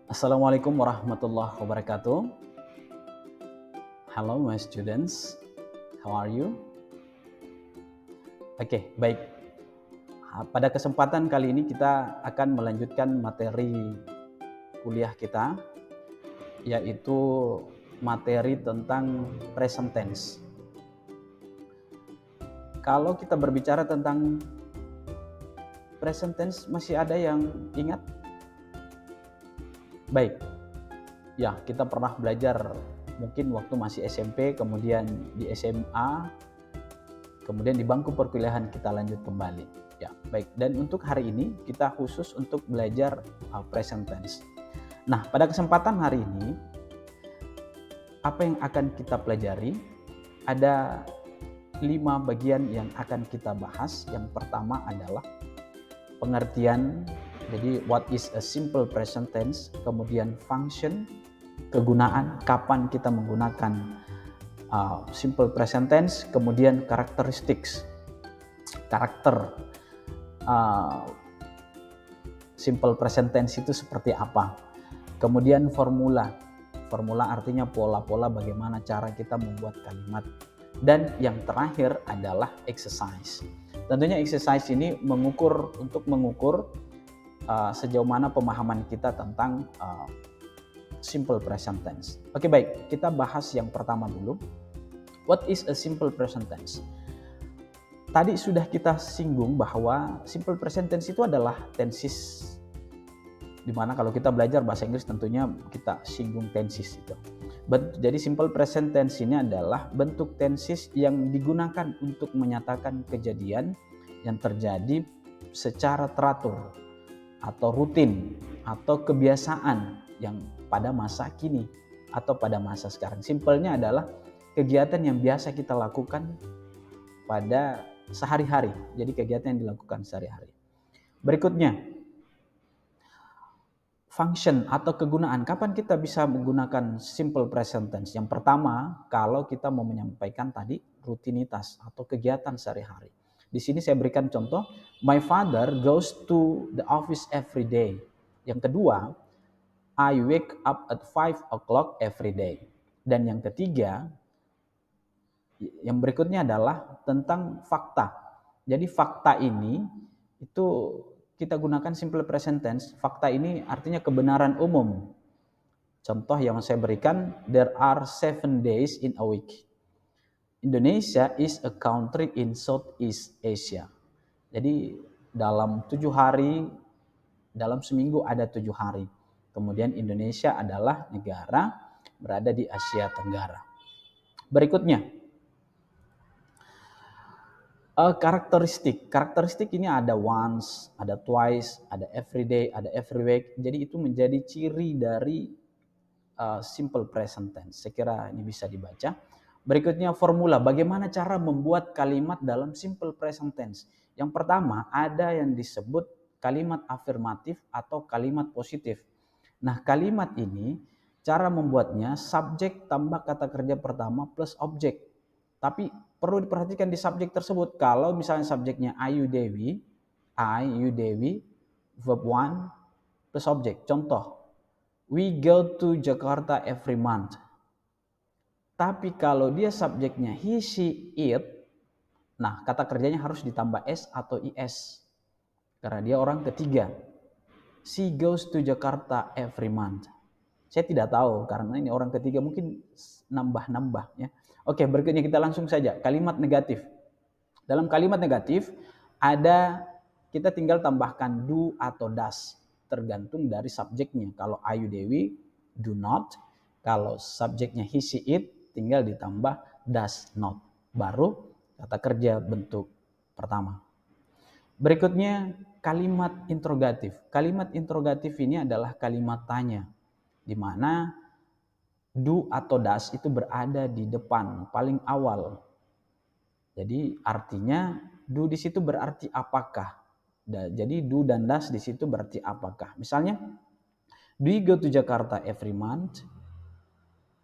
Assalamualaikum warahmatullahi wabarakatuh. Hello my students, how are you? Oke, baik. Pada kesempatan kali ini kita akan melanjutkan materi kuliah kita, yaitu materi tentang present tense. Kalau kita berbicara tentang present tense, masih ada yang ingat? Baik, ya kita pernah belajar mungkin waktu masih SMP, kemudian di SMA, kemudian di bangku perkuliahan kita lanjut kembali. Ya, baik. Dan untuk hari ini kita khusus untuk belajar present tense. Nah, pada kesempatan hari ini apa yang akan kita pelajari? Ada 5 bagian yang akan kita bahas. Yang pertama adalah pengertian. Jadi what is a simple present tense, kemudian function, kegunaan, kapan kita menggunakan simple present tense, kemudian characteristics, karakter simple present tense itu seperti apa. Kemudian formula artinya pola-pola bagaimana cara kita membuat kalimat. Dan yang terakhir adalah exercise. Tentunya exercise ini untuk mengukur sejauh mana pemahaman kita tentang simple present tense. Oke, baik, kita bahas yang pertama dulu. What is a simple present tense? Tadi sudah kita singgung bahwa simple present tense itu adalah tenses, dimana kalau kita belajar bahasa Inggris tentunya kita singgung tenses itu. Jadi simple present tense ini adalah bentuk tenses yang digunakan untuk menyatakan kejadian yang terjadi secara teratur atau rutin atau kebiasaan yang pada masa kini atau pada masa sekarang. Simpelnya adalah kegiatan yang biasa kita lakukan pada sehari-hari. Jadi kegiatan yang dilakukan sehari-hari. Berikutnya, function atau kegunaan. Kapan kita bisa menggunakan simple present tense? Yang pertama, kalau kita mau menyampaikan tadi rutinitas atau kegiatan sehari-hari. Di sini saya berikan contoh, my father goes to the office every day. Yang kedua, I wake up at 5 o'clock every day. Dan yang ketiga, yang berikutnya adalah tentang fakta. Jadi fakta ini itu kita gunakan simple present tense. Fakta ini artinya kebenaran umum. Contoh yang saya berikan, there are 7 days in a week. Indonesia is a country in Southeast Asia. Jadi dalam 7 hari, dalam seminggu ada 7 hari. Kemudian Indonesia adalah negara berada di Asia Tenggara. Berikutnya, karakteristik ini ada once, ada twice, ada every day, ada every week. Jadi itu menjadi ciri dari simple present tense. Saya kira ini bisa dibaca. Berikutnya formula, bagaimana cara membuat kalimat dalam simple present tense. Yang pertama ada yang disebut kalimat afirmatif atau kalimat positif. Nah, kalimat ini cara membuatnya subjek tambah kata kerja pertama plus objek. Tapi perlu diperhatikan di subjek tersebut. Kalau misalnya subjeknya I, you Dewi, verb 1 plus objek. Contoh, we go to Jakarta every month. Tapi kalau dia subjeknya he, she, it, nah kata kerjanya harus ditambah s atau is. Karena dia orang ketiga. She goes to Jakarta every month. Saya tidak tahu karena ini orang ketiga, mungkin nambah-nambah ya. Oke, berikutnya kita langsung saja kalimat negatif. Dalam kalimat negatif ada, kita tinggal tambahkan do atau does, tergantung dari subjeknya. Kalau Ayu Dewi, do not. Kalau subjeknya he, she, it, tinggal ditambah does not. Baru kata kerja bentuk pertama. Berikutnya kalimat interrogatif. Kalimat interrogatif ini adalah kalimat tanya, di mana do atau does itu berada di depan, paling awal. Jadi artinya do di situ berarti apakah. Jadi do dan does di situ berarti apakah. Misalnya, do you go to Jakarta every month?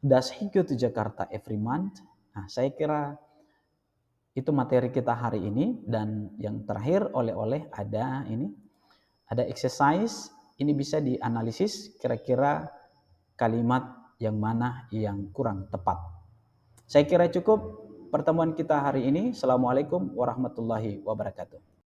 Does he go to Jakarta every month? Nah, saya kira itu materi kita hari ini. Dan yang terakhir oleh-oleh ada ini, ada exercise. ini bisa dianalisis kira-kira kalimat yang mana yang kurang tepat. Saya kira cukup pertemuan kita hari ini. Assalamualaikum warahmatullahi wabarakatuh.